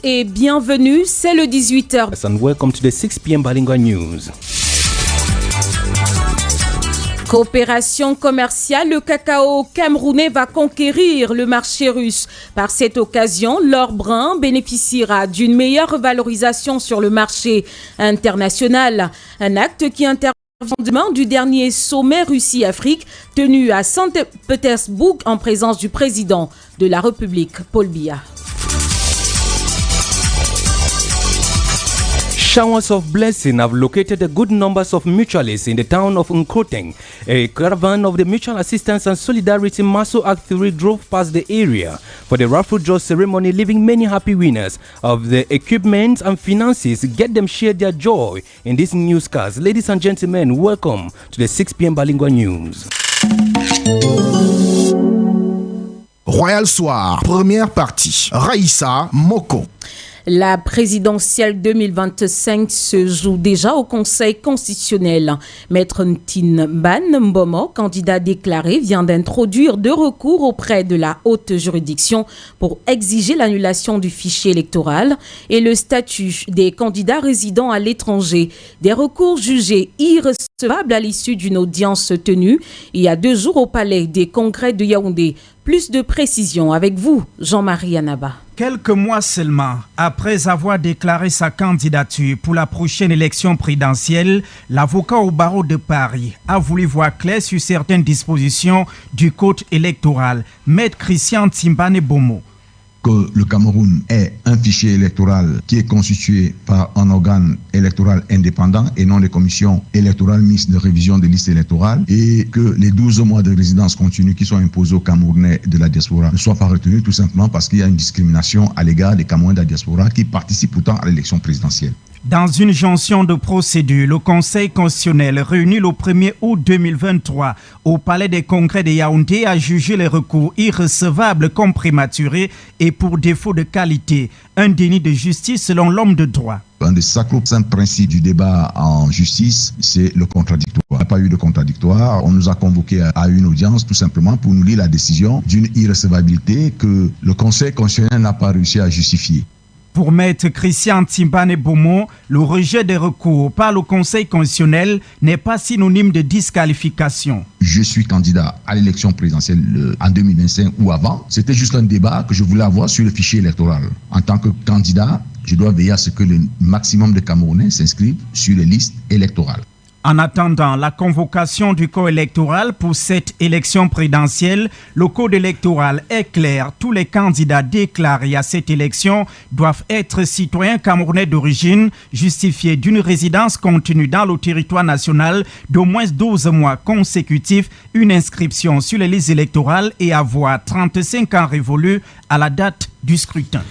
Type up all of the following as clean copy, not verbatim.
Et bienvenue, c'est le 18h. And welcome to the 6 p.m. Bilingual News. Coopération commerciale, le cacao camerounais va conquérir le marché russe. Par cette occasion, l'or brun bénéficiera d'une meilleure revalorisation sur le marché international. Un acte qui intervient demain du dernier sommet Russie-Afrique tenu à Saint-Pétersbourg en présence du président de la République, Paul Biya. Showers of blessing have located a good numbers of mutualists in the town of Nkoteng. A caravan of the Mutual Assistance and Solidarity Maso Act 3 drove past the area for the raffle draw ceremony, leaving many happy winners of the equipment and finances get them share their joy in this newscast. Ladies and gentlemen, welcome to the 6 p.m. Bilingual News. Royal Soir, première partie. RAISSA MOKO. La présidentielle 2025 se joue déjà au Conseil constitutionnel. Maître Ntine Ban Mbomo, candidat déclaré, vient d'introduire 2 recours auprès de la haute juridiction pour exiger l'annulation du fichier électoral et le statut des candidats résidant à l'étranger. Des recours jugés irrecevables à l'issue d'une audience tenue il y a 2 jours au Palais des Congrès de Yaoundé. Plus de précisions avec vous, Jean-Marie Anaba. Quelques mois seulement après avoir déclaré sa candidature pour la prochaine élection présidentielle, l'avocat au barreau de Paris a voulu voir clair sur certaines dispositions du code électoral. Maître Christian Timbane Bomo. Que le Cameroun ait un fichier électoral qui est constitué par un organe électoral indépendant et non les commissions électorales mixtes de révision des listes électorales, et que les 12 mois de résidence continue qui sont imposés aux Camerounais de la diaspora ne soient pas retenus tout simplement parce qu'il y a une discrimination à l'égard des Camerounais de la diaspora qui participent pourtant à l'élection présidentielle. Dans une jonction de procédure, le Conseil constitutionnel réuni le 1er août 2023 au Palais des Congrès de Yaoundé a jugé les recours irrecevables comme prématurés et pour défaut de qualité. Un déni de justice selon l'homme de droit. Un des sacro-saints principes du débat en justice, c'est le contradictoire. Il n'y a pas eu de contradictoire. On nous a convoqués à une audience tout simplement pour nous lire la décision d'une irrecevabilité que le Conseil constitutionnel n'a pas réussi à justifier. Pour Maître Christian Timbane Bomo, le rejet des recours par le Conseil constitutionnel n'est pas synonyme de disqualification. Je suis candidat à l'élection présidentielle en 2025 ou avant. C'était juste un débat que je voulais avoir sur le fichier électoral. En tant que candidat, je dois veiller à ce que le maximum de Camerounais s'inscrivent sur les listes électorales. En attendant la convocation du corps électoral pour cette élection présidentielle, le code électoral est clair. Tous les candidats déclarés à cette élection doivent être citoyens camerounais d'origine, justifiés d'une résidence continue dans le territoire national d'au moins 12 mois consécutifs, une inscription sur les listes électorales et avoir 35 ans révolus à la date du scrutin.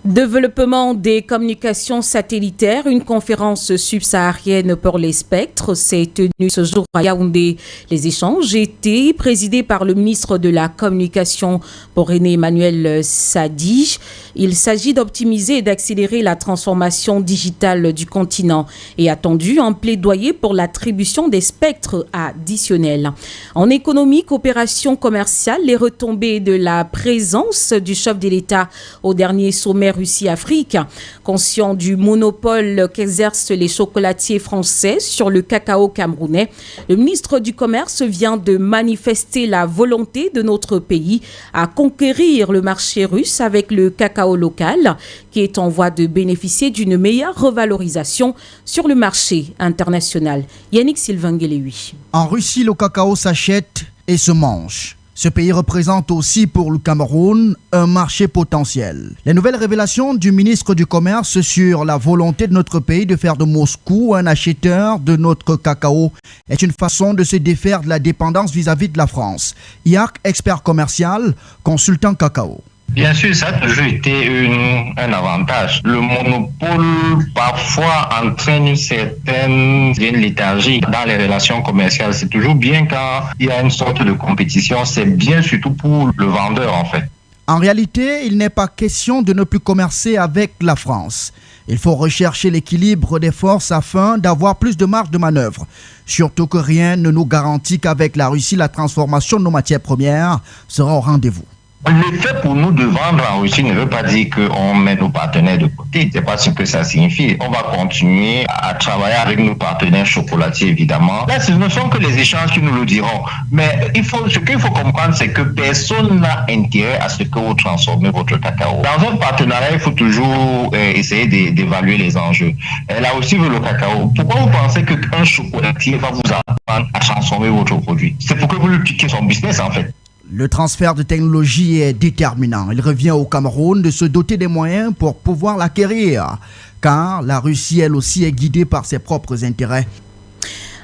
Développement des communications satellitaires, une conférence subsaharienne pour les spectres s'est tenue ce jour à Yaoundé. Les échanges étaient présidés par le ministre de la Communication pour René Emmanuel Sadi. Il s'agit d'optimiser et d'accélérer la transformation digitale du continent et attendu un plaidoyer pour l'attribution des spectres additionnels. En économie, coopération commerciale, les retombées de la présence du chef de l'État au dernier sommet Russie-Afrique. Conscient du monopole qu'exercent les chocolatiers français sur le cacao camerounais, le ministre du Commerce vient de manifester la volonté de notre pays à conquérir le marché russe avec le cacao local qui est en voie de bénéficier d'une meilleure revalorisation sur le marché international. Yannick Sylvain-Guéléhui. En Russie, le cacao s'achète et se mange. Ce pays représente aussi pour le Cameroun un marché potentiel. Les nouvelles révélations du ministre du Commerce sur la volonté de notre pays de faire de Moscou un acheteur de notre cacao est une façon de se défaire de la dépendance vis-à-vis de la France. Iark, expert commercial, consultant cacao. Bien sûr, ça a toujours été un avantage. Le monopole, parfois, entraîne une certaine léthargie dans les relations commerciales. C'est toujours bien quand il y a une sorte de compétition. C'est bien surtout pour le vendeur, en fait. En réalité, il n'est pas question de ne plus commercer avec la France. Il faut rechercher l'équilibre des forces afin d'avoir plus de marge de manœuvre. Surtout que rien ne nous garantit qu'avec la Russie, la transformation de nos matières premières sera au rendez-vous. Le fait pour nous de vendre en Russie ne veut pas dire qu'on met nos partenaires de côté. C'est pas ce que ça signifie. On va continuer à travailler avec nos partenaires chocolatiers, évidemment. Là, ce ne sont que les échanges qui nous le diront. Mais ce qu'il faut comprendre, c'est que personne n'a intérêt à ce que vous transformez votre cacao. Dans un partenariat, il faut toujours essayer d'évaluer les enjeux. Là aussi, le cacao. Pourquoi vous pensez qu'un chocolatier va vous apprendre à transformer votre produit? C'est pour que vous lui piquez son business, en fait. Le transfert de technologie est déterminant. Il revient au Cameroun de se doter des moyens pour pouvoir l'acquérir, car la Russie, elle aussi, est guidée par ses propres intérêts.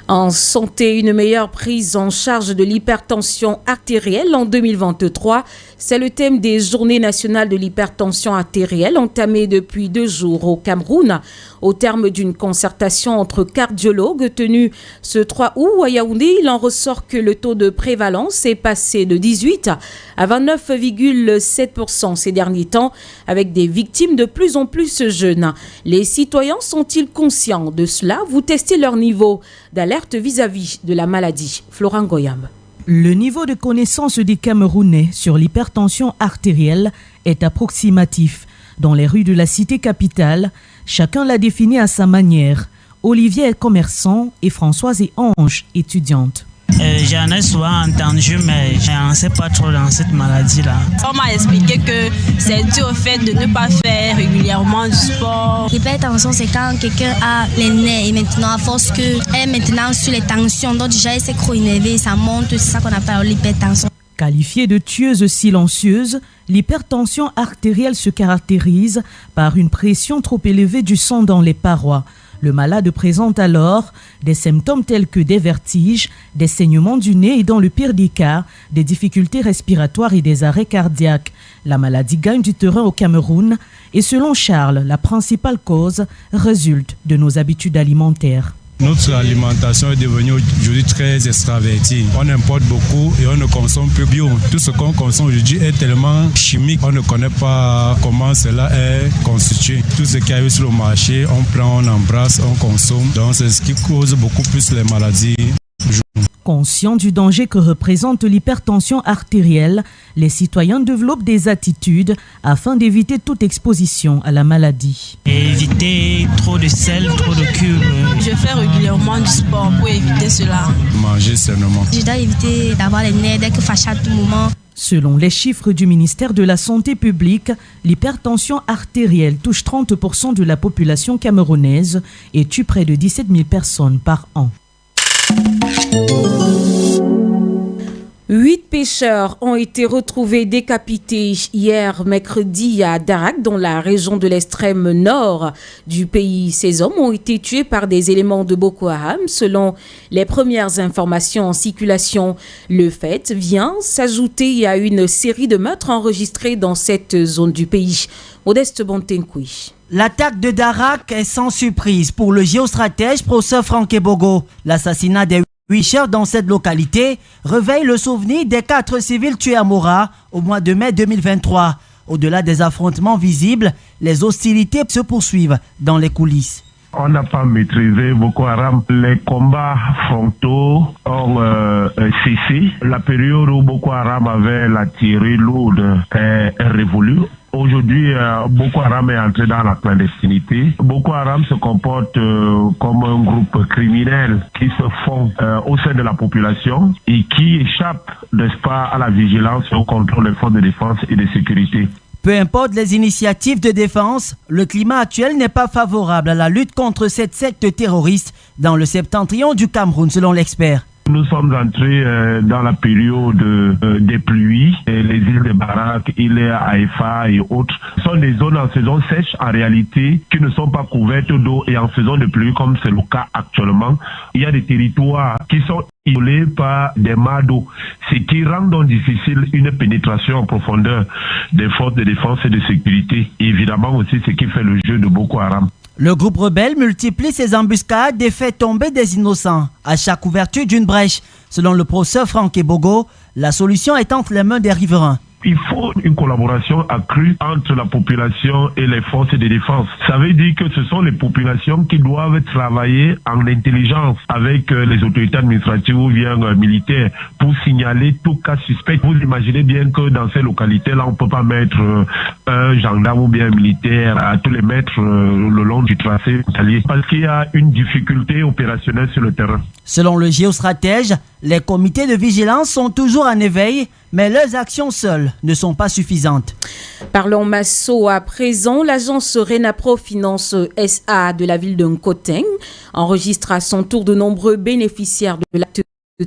En santé, une meilleure prise en charge de l'hypertension artérielle en 2023. C'est le thème des Journées nationales de l'hypertension artérielle entamées depuis 2 jours au Cameroun. Au terme d'une concertation entre cardiologues tenue ce 3 août à Yaoundé, il en ressort que le taux de prévalence est passé de 18 à 29,7% ces derniers temps, avec des victimes de plus en plus jeunes. Les citoyens sont-ils conscients de cela? Vous testez leur niveau d'alerte vis-à-vis de la maladie. Florent Goyam. Le niveau de connaissance des Camerounais sur l'hypertension artérielle est approximatif. Dans les rues de la cité capitale, chacun l'a défini à sa manière. Olivier est commerçant et Françoise est Ange, étudiante. J'en ai souvent entendu, mais je n'en sais pas trop dans cette maladie-là. On m'a expliqué que c'est dû au fait de ne pas faire régulièrement du sport. L'hypertension, c'est quand quelqu'un a les nerfs et maintenant, à force qu'elle est maintenant sur les tensions, donc déjà, elle s'est trop énervée, ça monte, c'est ça qu'on appelle l'hypertension. Qualifiée de tueuse silencieuse, l'hypertension artérielle se caractérise par une pression trop élevée du sang dans les parois. Le malade présente alors des symptômes tels que des vertiges, des saignements du nez et dans le pire des cas, des difficultés respiratoires et des arrêts cardiaques. La maladie gagne du terrain au Cameroun et selon Charles, la principale cause résulte de nos habitudes alimentaires. Notre alimentation est devenue aujourd'hui très extravertie. On importe beaucoup et on ne consomme plus bio. Tout ce qu'on consomme aujourd'hui est tellement chimique. On ne connaît pas comment cela est constitué. Tout ce qui arrive sur le marché, on prend, on embrasse, on consomme. Donc c'est ce qui cause beaucoup plus les maladies. Conscients du danger que représente l'hypertension artérielle, les citoyens développent des attitudes afin d'éviter toute exposition à la maladie. Et éviter trop de sel, trop de cubes. Je fais régulièrement du sport pour éviter cela. Manger sainement. Je dois éviter d'avoir les nerfs d'être fâché à tout moment. Selon les chiffres du ministère de la Santé publique, l'hypertension artérielle touche 30% de la population camerounaise et tue près de 17 000 personnes par an. 8 pêcheurs ont été retrouvés décapités hier mercredi à Darak, dans la région de l'extrême nord du pays. Ces hommes ont été tués par des éléments de Boko Haram. Selon les premières informations en circulation, le fait vient s'ajouter à une série de meurtres enregistrés dans cette zone du pays. Modeste Bontenkoui. L'attaque de Darak est sans surprise pour le géostratège professeur Franck Ebogo. L'assassinat des 8 chefs dans cette localité réveille le souvenir des 4 civils tués à Mora au mois de mai 2023. Au-delà des affrontements visibles, les hostilités se poursuivent dans les coulisses. On n'a pas maîtrisé Boko Haram. Les combats frontaux ont cessé. La période où Boko Haram avait la tirée lourde est révolue. Aujourd'hui, Boko Haram est entré dans la clandestinité. Boko Haram se comporte comme un groupe criminel qui se fond au sein de la population et qui échappe, n'est-ce pas, à la vigilance et au contrôle des forces de défense et de sécurité. Peu importe les initiatives de défense, le climat actuel n'est pas favorable à la lutte contre cette secte terroriste dans le septentrion du Cameroun, selon l'expert. Nous sommes entrés dans la période des pluies. Et les îles de Barak, îles Haïfa et autres sont des zones en saison sèche en réalité qui ne sont pas couvertes d'eau et en saison de pluie comme c'est le cas actuellement. Il y a des territoires qui sont isolés par des mâts d'eau, ce qui rend donc difficile une pénétration en profondeur des forces de défense et de sécurité. Et évidemment aussi ce qui fait le jeu de Boko Haram. Le groupe rebelle multiplie ses embuscades et fait tomber des innocents à chaque ouverture d'une brèche. Selon le professeur Franck Ebogo, la solution est entre les mains des riverains. Il faut une collaboration accrue entre la population et les forces de défense. Ça veut dire que ce sont les populations qui doivent travailler en intelligence avec les autorités administratives ou bien militaires pour signaler tout cas suspect. Vous imaginez bien que dans ces localités-là, on ne peut pas mettre un gendarme ou bien un militaire à tous les mètres le long du tracé frontalier parce qu'il y a une difficulté opérationnelle sur le terrain. Selon le géostratège, les comités de vigilance sont toujours en éveil, mais leurs actions seules ne sont pas suffisantes. Parlons Masso à présent. L'agence Renapro Finance SA de la ville de Nkoteng enregistre à son tour de nombreux bénéficiaires de l'acte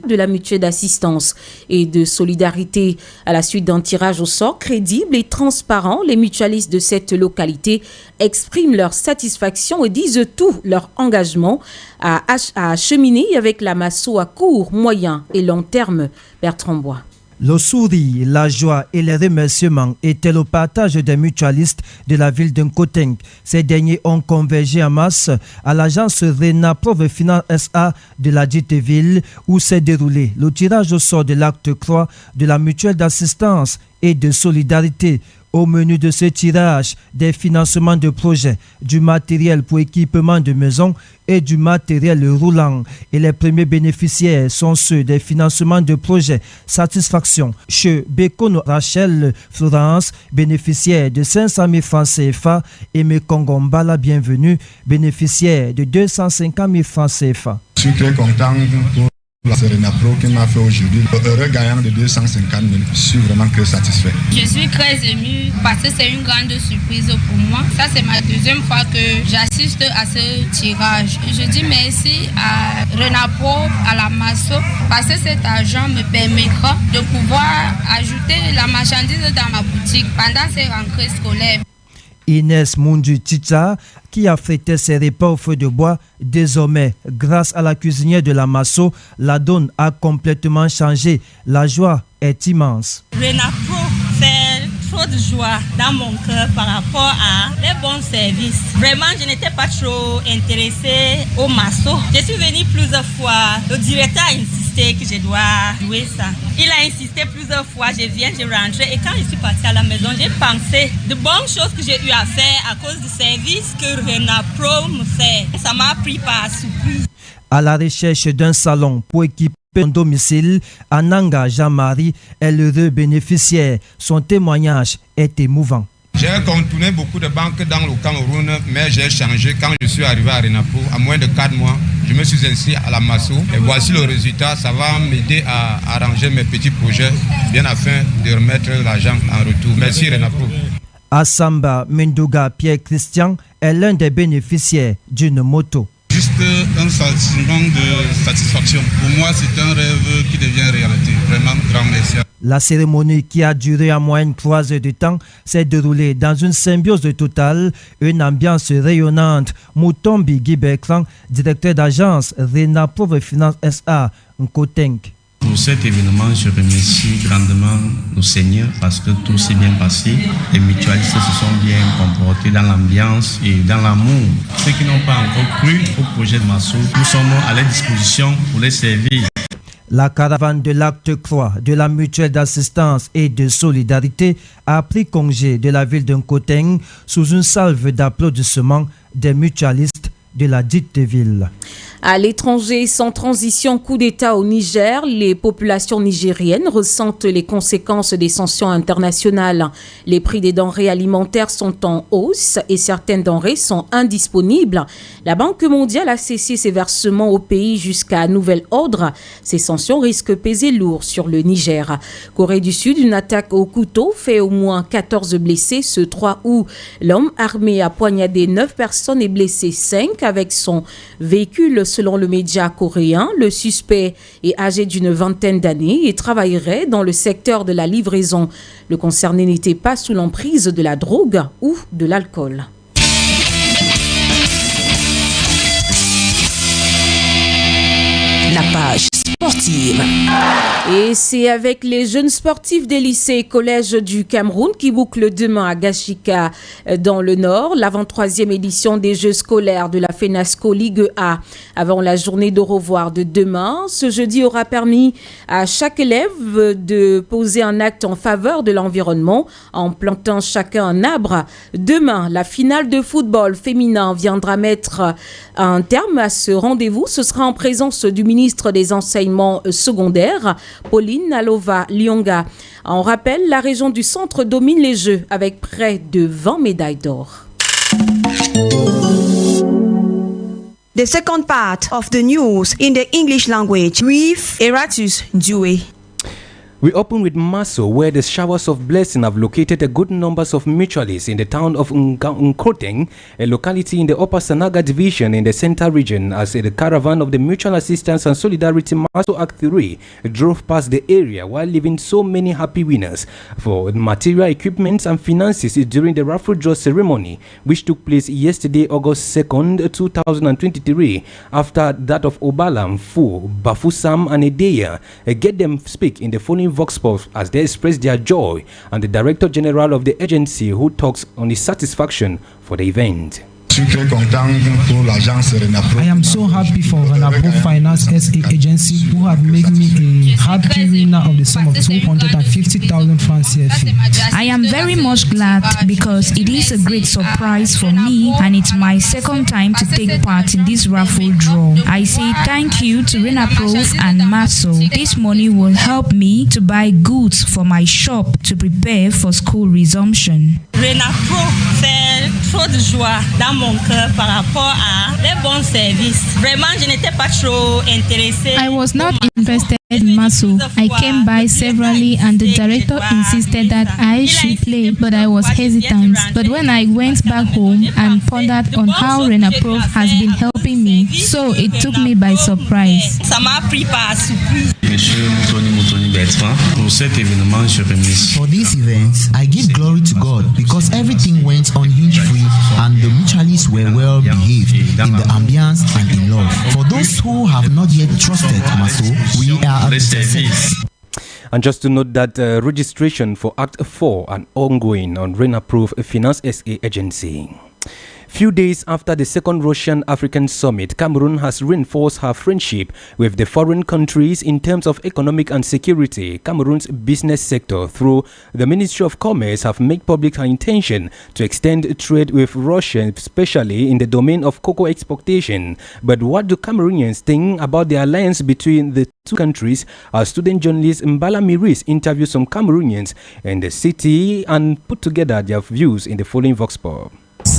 de la mutuelle d'assistance et de solidarité. À la suite d'un tirage au sort crédible et transparent, les mutualistes de cette localité expriment leur satisfaction et disent tout leur engagement à acheminer avec la Masso à court, moyen et long terme. Bertrand Bois. Le sourire, la joie et les remerciements étaient le partage des mutualistes de la ville de Nkoteng. Ces derniers ont convergé en masse à l'agence Renapro Finance SA de la dite ville où s'est déroulé le tirage au sort de l'acte 3 de la mutuelle d'assistance et de solidarité. Au menu de ce tirage, des financements de projets, du matériel pour équipement de maisons et du matériel roulant. Et les premiers bénéficiaires sont ceux des financements de projets Satisfaction chez Bekono Rachel Florence, bénéficiaire de 500 000 francs CFA, et Mekongomba la bienvenue, bénéficiaire de 250 000 francs CFA. Je suis très content pour la Renapro qui m'a fait aujourd'hui heureux gagnant de 250 000. Je suis vraiment très satisfait. Je suis très émue parce que c'est une grande surprise pour moi. Ça, c'est ma deuxième fois que j'assiste à ce tirage. Je dis merci à Renapro, à la Masso, parce que cet argent me permettra de pouvoir ajouter la marchandise dans ma boutique pendant ces rentrées scolaires. Inès Mundu Tita, qui a fêté ses repas au feu de bois, désormais, grâce à la cuisinière de la Masso, la donne a complètement changé. La joie est immense. Renapro fait trop de joie dans mon cœur par rapport à les bons services. Vraiment, je n'étais pas trop intéressée au Masso. Je suis venue plusieurs fois. Le directeur a insisté que je dois jouer ça. Il a insisté plusieurs fois. Je viens, je rentre. Et quand je suis partie à la maison, j'ai pensé de bonnes choses que j'ai eu à faire à cause du service que Renapro me fait. Ça m'a pris par surprise. À la recherche d'un salon pour équiper un domicile, Ananga Jean-Marie est l'heureux bénéficiaire. Son témoignage est émouvant. J'ai contourné beaucoup de banques dans le Cameroun, mais j'ai changé quand je suis arrivé à Renapro. À moins de 4 mois, je me suis inscrit à la Masso. Et voici le résultat. Ça va m'aider à arranger mes petits projets, bien afin de remettre l'argent en retour. Merci Renapro. Assamba Mendoga Pierre-Christian est l'un des bénéficiaires d'une moto. Juste un sentiment de satisfaction. Pour moi, c'est un rêve qui devient réalité. Vraiment, grand merci. La cérémonie, qui a duré en moyenne 3 heures de temps, s'est déroulée dans une symbiose totale, une ambiance rayonnante. Moutombi Guy Bertrand, directeur d'agence Renapro Finance SA, Nkoteng. Pour cet événement, je remercie grandement le Seigneur parce que tout s'est bien passé. Les mutualistes se sont bien comportés dans l'ambiance et dans l'amour. Ceux qui n'ont pas encore cru au projet de Masso, nous sommes à leur disposition pour les servir. La caravane de l'acte 3 de la mutuelle d'assistance et de solidarité a pris congé de la ville de Nkoteng sous une salve d'applaudissements des mutualistes de la dite ville. À l'étranger, sans transition, coup d'État au Niger, les populations nigériennes ressentent les conséquences des sanctions internationales. Les prix des denrées alimentaires sont en hausse et certaines denrées sont indisponibles. La Banque mondiale a cessé ses versements au pays jusqu'à nouvel ordre. Ces sanctions risquent de peser lourd sur le Niger. Corée du Sud, une attaque au couteau fait au moins 14 blessés ce 3 août. L'homme armé a poignardé 9 personnes et blessé 5 avec son véhicule. Selon le média coréen, le suspect est âgé d'une vingtaine d'années et travaillerait dans le secteur de la livraison. Le concerné n'était pas sous l'emprise de la drogue ou de l'alcool. La page sport. sportive. Et c'est avec les jeunes sportifs des lycées et collèges du Cameroun qui bouclent demain à Gashika dans le Nord, l'avant-troisième édition des Jeux scolaires de la FENASCO Ligue A. Avant la journée de revoir de demain, ce jeudi aura permis à chaque élève de poser un acte en faveur de l'environnement en plantant chacun un arbre. Demain, la finale de football féminin viendra mettre un terme à ce rendez-vous. Ce sera en présence du ministre des Enseignements secondaires, Pauline Alova-Lyonga. On rappelle, la région du centre domine les Jeux avec près de 20 médailles d'or. The second part of the news in the English language with ERATUS NDUEH. We open with Maso, where the showers of blessing have located a good numbers of mutualists in the town of Nkoteng, a locality in the Upper Sanaga division in the Central region, as the caravan of the Mutual Assistance and Solidarity Maso Act 3 drove past the area while leaving so many happy winners for material equipment and finances during the raffle draw ceremony, which took place yesterday, August 2nd, 2023, after that of Obala, Mfu, Bafusam, and Edeya. Get them speak in the following Vox Pop as they express their joy, and the Director General of the agency who talks on his satisfaction for the event. I am so happy for RENAPRO Finance SA agency who have made me a happy winner of the sum of 250,000 francs CFA. I am very much glad because it is a great surprise for me and it's my second time to take part in this raffle draw. I say thank you to RENAPRO and Maso. This money will help me to buy goods for my shop to prepare for school resumption. RENAPRO fait trop de joie dans mon cœur par rapport à les bons services. Vraiment, je n'étais pas trop intéressée. I was not interested in Maso. I came by severally and the director insisted that I should play, but I was hesitant. But when I went back home and pondered on how RENAPRO has been helping me, so it took me by surprise. Ça m'a pris par surprise. Monsieur Moutoni Bertrand, pour cet événement, je remercie. For this event, I give glory to God because everything went on hinge-free and the mutualists were well behaved in the ambience and in love. For those who have not yet trusted Maso, we are at service. And just to note that registration for Act 4 and ongoing on RENAPRO Finance SA agency. Few days after the second Russian-African summit, Cameroon has reinforced her friendship with the foreign countries in terms of economic and security. Cameroon's business sector, through the Ministry of Commerce, have made public her intention to extend trade with Russia, especially in the domain of cocoa exportation. But what do Cameroonians think about the alliance between the two countries? Our student journalist Mbala Miris interviewed some Cameroonians in the city and put together their views in the following Vox Pop.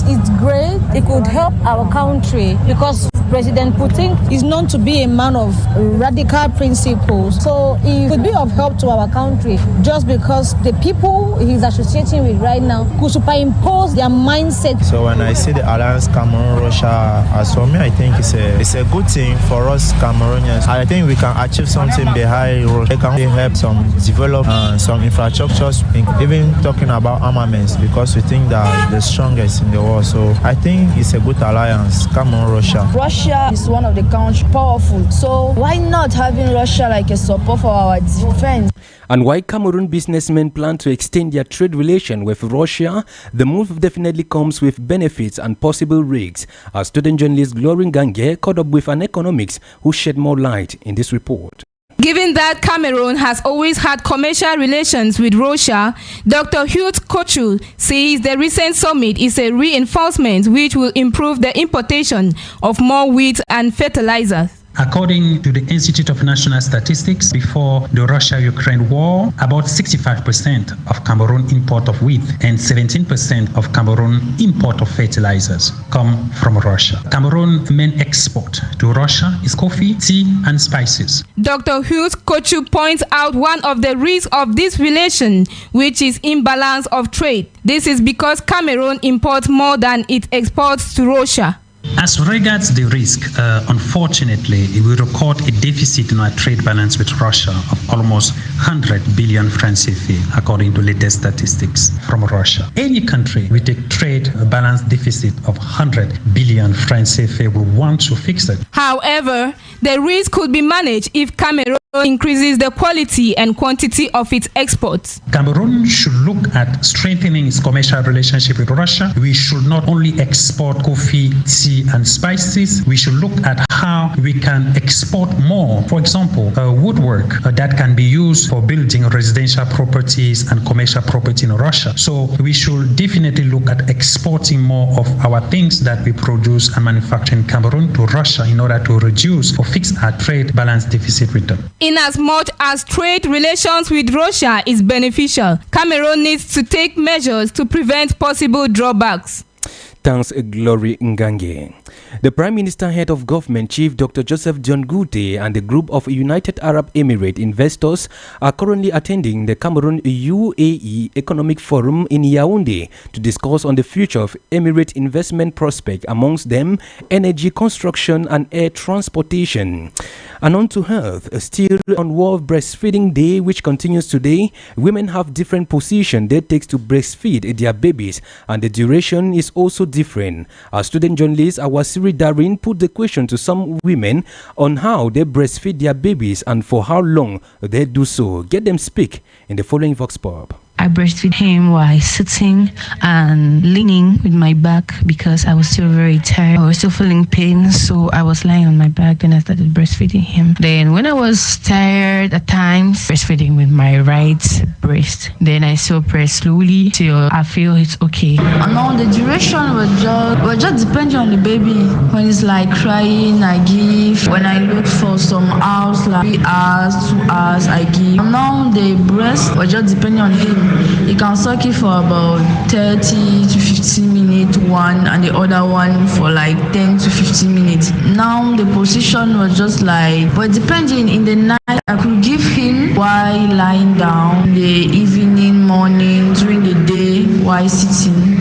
It's great. It could help our country because President Putin is known to be a man of radical principles. So it could be of help to our country just because the people he's associating with right now could superimpose their mindset. So when I see the alliance Cameroon-Russia, as for me, I think it's a good thing for us Cameroonians. I think we can achieve something behind Russia. It can help some develop some infrastructures, even talking about armaments, because we think that the strongest in the world. So I think it's a good alliance, Cameroon-Russia. Russia is one of the countries powerful. So why not having Russia like a support for our defense? And why Cameroon businessmen plan to extend their trade relation with Russia, the move definitely comes with benefits and possible risks. Our student journalist Glorin Gange caught up with an economics who shed more light in this report. Given that Cameroon has always had commercial relations with Russia, Dr. Hugh Kochu says the recent summit is a reinforcement which will improve the importation of more wheat and fertilizers. According to the Institute of National Statistics, before the Russia-Ukraine war, about 65% of Cameroon import of wheat and 17% of Cameroon import of fertilizers come from Russia. Cameroon's main export to Russia is coffee, tea, and spices. Dr. Hughes Kochu points out one of the risks of this relation, which is imbalance of trade. This is because Cameroon imports more than it exports to Russia. As regards the risk, unfortunately, we record a deficit in our trade balance with Russia of almost 100 billion francs CFA, according to latest statistics from Russia. Any country with a trade balance deficit of 100 billion francs CFA will want to fix it. However, the risk could be managed if Cameroon increases the quality and quantity of its exports. Cameroon should look at strengthening its commercial relationship with Russia. We should not only export coffee, tea, and spices. We should look at how we can export more. For example, woodwork that can be used for building residential properties and commercial property in Russia. So we should definitely look at exporting more of our things that we produce and manufacture in Cameroon to Russia in order to reduce or fix our trade balance deficit return. In as much as trade relations with Russia is beneficial, Cameroon needs to take measures to prevent possible drawbacks. Thanks, Glory Ngange. The Prime Minister, Head of Government, Chief Dr. Joseph John Gute, and a group of United Arab Emirates investors are currently attending the Cameroon UAE Economic Forum in Yaoundé to discuss on the future of Emirate investment prospect, amongst them energy, construction, and air transportation. And on to health, still on World Breastfeeding Day, which continues today, women have different positions they take to breastfeed their babies, and the duration is also different. Our student journalist Awasiri Darin put the question to some women on how they breastfeed their babies and for how long they do so. Get them speak in the following Vox Pop. I breastfeed him while sitting and leaning with my back because I was still very tired. I was still feeling pain, so I was lying on my back. Then I started breastfeeding him. Then when I was tired at times, breastfeeding with my right breast. Then I still press slowly till I feel it's okay. And now the duration was just depending on the baby. When it's like crying, I give. When I look for some hours, like 3 hours, 2 hours, I give. And now the breast was just depending on him. You can suck it for about 30 to 15 minutes, one, and the other one for like 10 to 15 minutes. Now the position was just like, but depending, in the night I could give him while lying down, the evening, morning, during the day while sitting.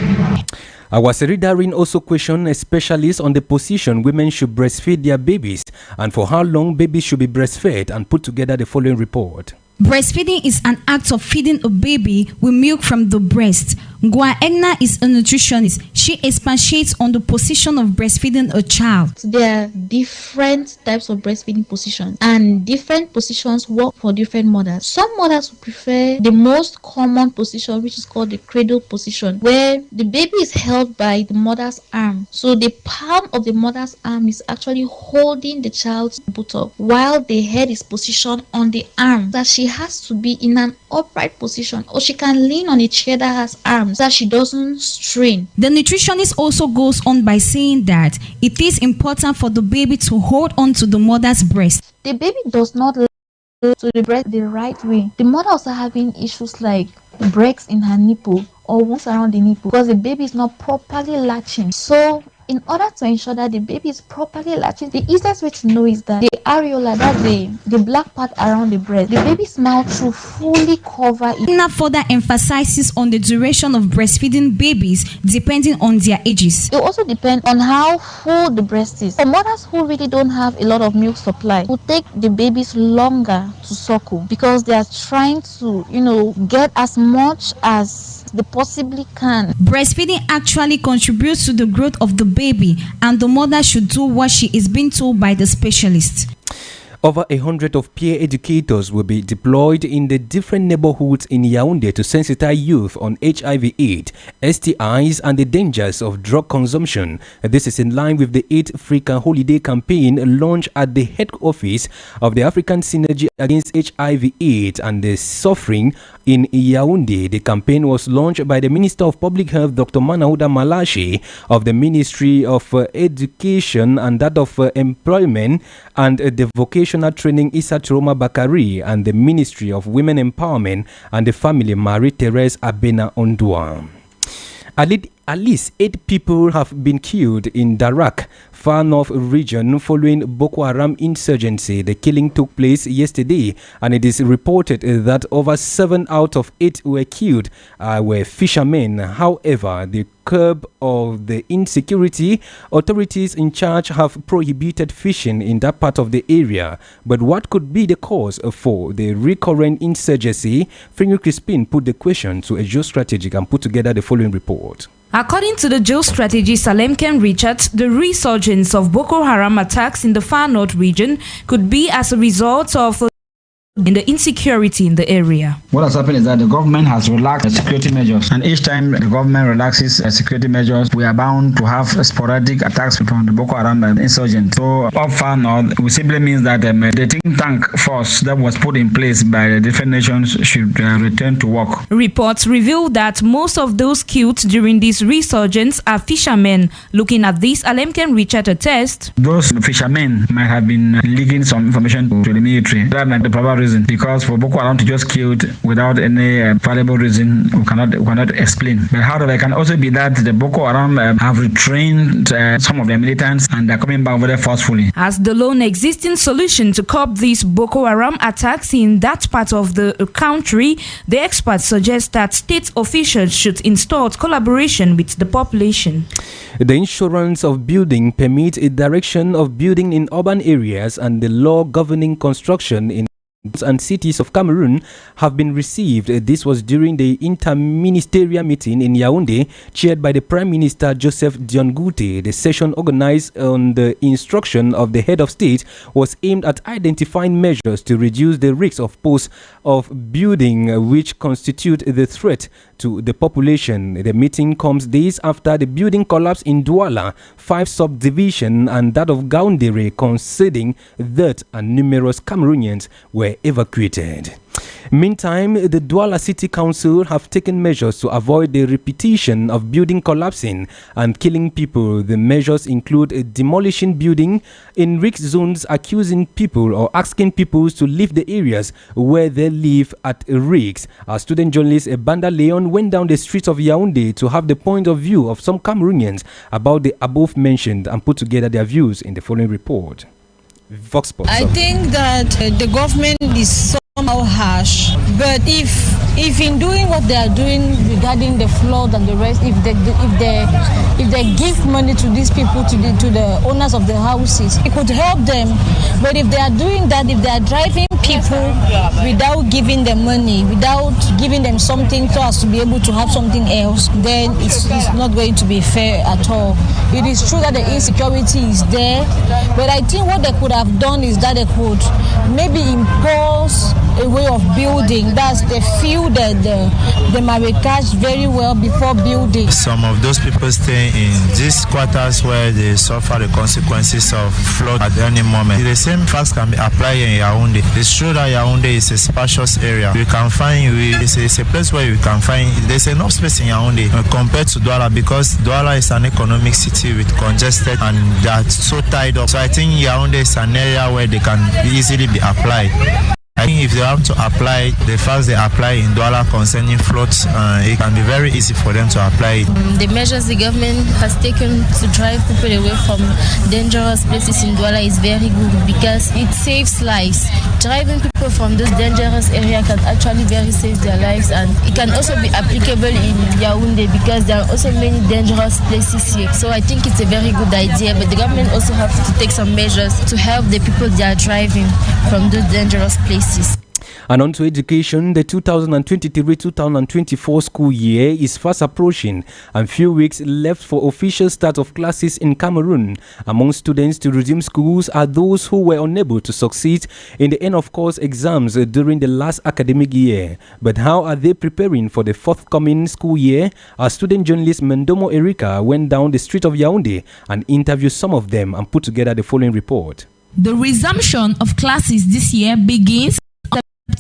Awasiri Darin also questioned a specialist on the position women should breastfeed their babies and for how long babies should be breastfed, and put together the following report. Breastfeeding is an act of feeding a baby with milk from the breast. Ngwa Egna is a nutritionist. She expatiates on the position of breastfeeding a child. There are different types of breastfeeding positions, and different positions work for different mothers. Some mothers would prefer the most common position, which is called the cradle position, where the baby is held by the mother's arm. So the palm of the mother's arm is actually holding the child's buttock, while the head is positioned on the arm. That she has to be in an upright position, or she can lean on a chair that has arms, that she doesn't strain. The nutritionist also goes on by saying that it is important for the baby to hold on to the mother's breast. The baby does not lie to the breast the right way. The mother also having issues like breaks in her nipple or wounds around the nipple because the baby is not properly latching. So in order to ensure that the baby is properly latching, the easiest way to know is that the areola, that's the black part around the breast, the baby's mouth should fully cover it. Ina further emphasizes on the duration of breastfeeding babies depending on their ages. It also depends on how full the breast is. For mothers who really don't have a lot of milk supply, will take the babies longer to suckle because they are trying to, get as much as they possibly can. Breastfeeding actually contributes to the growth of the baby, and the mother should do what she is being told by the specialist. Over 100 of peer educators will be deployed in the different neighborhoods in Yaoundé to sensitize youth on HIV/AIDS, STIs, and the dangers of drug consumption. This is in line with the 8th African Holiday Campaign launched at the head office of the African Synergy Against HIV/AIDS and the Suffering in Yaoundé. The campaign was launched by the Minister of Public Health, Dr. Manauda Malashi, of the Ministry of Education and that of Employment and the Vocational Training, Issa Troma Bakari, and the Ministry of Women Empowerment and the Family, Marie-Therese Abena Ondua. At least 8 people have been killed in Darak, far north region, following Boko Haram insurgency. The killing took place yesterday, and it is reported that over 7 out of 8 were killed were fishermen. However, the curb of the insecurity, authorities in charge have prohibited fishing in that part of the area. But what could be the cause for the recurrent insurgency? French Crispin put the question to a geostrategic and put together the following report. According to the geostrategist Salem Ken Richards, the resurgence of Boko Haram attacks in the far north region could be as a result of in the insecurity in the area. What has happened is that the government has relaxed security measures, and each time the government relaxes security measures, we are bound to have sporadic attacks from the Boko Haram insurgents. So up far north, it simply means that the think tank force that was put in place by the different nations should return to work. Reports reveal that most of those killed during this resurgence are fishermen. Looking at this, Alem can Richard attest. Those fishermen might have been leaking some information to the military. That might be the proper reason, because for Boko Haram to just killed without any valuable reason, we cannot explain. But however, it can also be that the Boko Haram have retrained some of their militants and they're coming back very forcefully. As the lone existing solution to curb these Boko Haram attacks in that part of the country, the experts suggest that state officials should install collaboration with the population. The insurance of building permits a direction of building in urban areas, and the law governing construction in and cities of Cameroon have been received. This was during the interministerial meeting in Yaoundé, chaired by the Prime Minister Joseph Dion-Gouté. The session, organized on the instruction of the head of state, was aimed at identifying measures to reduce the risks of posts of building which constitute the threat to the population. The meeting comes days after the building collapse in Douala, 5 subdivisions, and that of Gaoundéré, conceding that numerous Cameroonians were evacuated. Meantime, the Douala City Council have taken measures to avoid the repetition of building collapsing and killing people. The measures include demolishing building in risk zones, accusing people or asking people to leave the areas where they live at risk. Our student journalist Banda Leon went down the streets of Yaoundé to have the point of view of some Cameroonians about the above mentioned and put together their views in the following report. Vox Pop. I think that the government is somehow harsh, but if in doing what they are doing regarding the flood and the rest, if they give money to these people, to the owners of the houses, it could help them. But if they are doing that, if they are driving people without giving them money, without giving them something so as to be able to have something else, then it's not going to be fair at all. It is true that the insecurity is there, but I think what they could have done is that they could maybe impose a way of building. That's they feel that the maracage very well before building. Some of those people stay in these quarters where they suffer the consequences of flood at any moment. The same facts can be applied in Yaoundé. It's true that Yaoundé is a spacious area. We can find it's a place where you can find there's enough space in Yaoundé compared to Douala, because Douala is an economic city with congested and that's so tied up. So I think Yaoundé is an area where they can easily be applied. I think if they have to apply the facts they apply in Douala concerning floods, it can be very easy for them to apply it. The measures the government has taken to drive people away from dangerous places in Douala is very good because it saves lives. Driving people from those dangerous areas can actually very save their lives, and it can also be applicable in Yaoundé because there are also many dangerous places here. So I think it's a very good idea, but the government also have to take some measures to help the people that are driving from those dangerous places. And on to education, the 2023-2024 school year is fast approaching and few weeks left for official start of classes in Cameroon. Among students to resume schools are those who were unable to succeed in the end of course exams during the last academic year. But how are they preparing for the forthcoming school year? Our student journalist Mendomo Erika went down the street of Yaoundé and interviewed some of them and put together the following report. The resumption of classes this year begins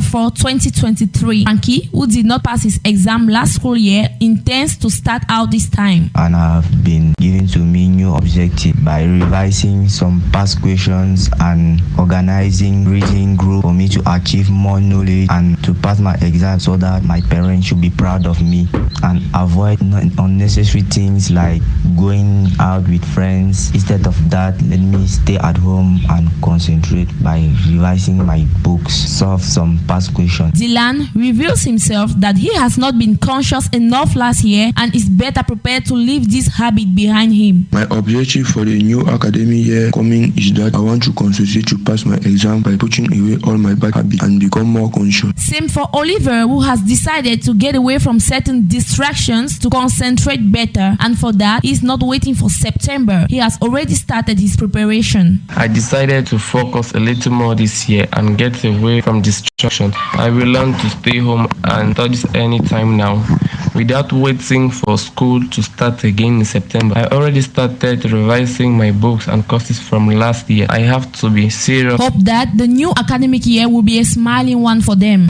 for 2023. Frankie, who did not pass his exam last school year, intends to start out this time. And have been given to me new objective by revising some past questions and organizing reading group for me to achieve more knowledge and to pass my exam so that my parents should be proud of me and avoid unnecessary things like going out with friends. Instead of that, let me stay at home and concentrate by revising my books, solve some past questions. Dylan reveals himself that he has not been conscious enough last year and is better prepared to leave this habit behind him. My objective for the new academic year coming is that I want to concentrate to pass my exam by putting away all my bad habits and become more conscious. Same for Oliver, who has decided to get away from certain distractions to concentrate better, and for that he's not waiting for September. He has already started his preparation. I decided to focus a little more this year and get away from distraction. I will learn to stay home and study anytime now, without waiting for school to start again in September. I already started revising my books and courses from last year. I have to be serious. Hope that the new academic year will be a smiling one for them.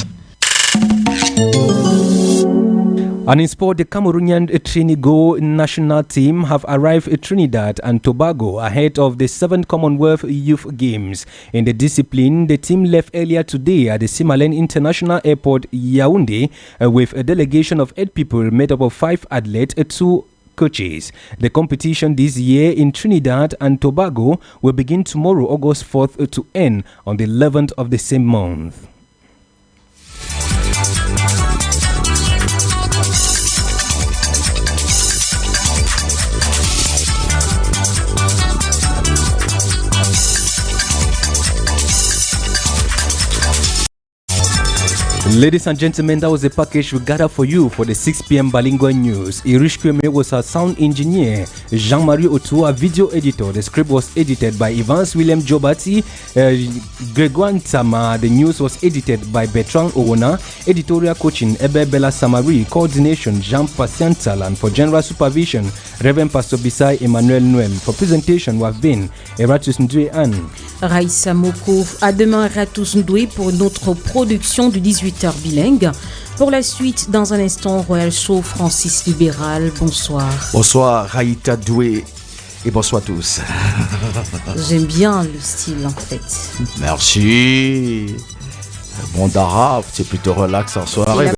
And in sport, the Cameroonian Trinidad national team have arrived at Trinidad and Tobago ahead of the 7th Commonwealth Youth Games. In the discipline, the team left earlier today at the Simalen International Airport, Yaoundé, with a delegation of 8 people made up of 5 athletes, 2 coaches. The competition this year in Trinidad and Tobago will begin tomorrow, August 4th, to end on the 11th of the same month. Ladies and gentlemen, that was the package we gathered for you for the 6 p.m. Bilingual News. Irish Kweme was our sound engineer, Jean-Marie Otu, our video editor. The script was edited by Evans William Jobati, Gregoire Tama. The news was edited by Bertrand Owona. Editorial coaching, Ebe Bella Samari. Coordination, Jean Patiental. And for general supervision, Reverend Pastor Bisai Emmanuel Noël. For presentation, we have been ERATUS NDUEH. RAISSA MOKO. À demain, ERATUS NDUEH pour notre production du 18h bilingue. Pour la suite, dans un instant, Royal Show Francis Libéral. Bonsoir. Bonsoir, Raïta Doué. Et bonsoir à tous. J'aime bien le style en fait. Merci. Bon d'arabe, c'est plutôt relax en soirée.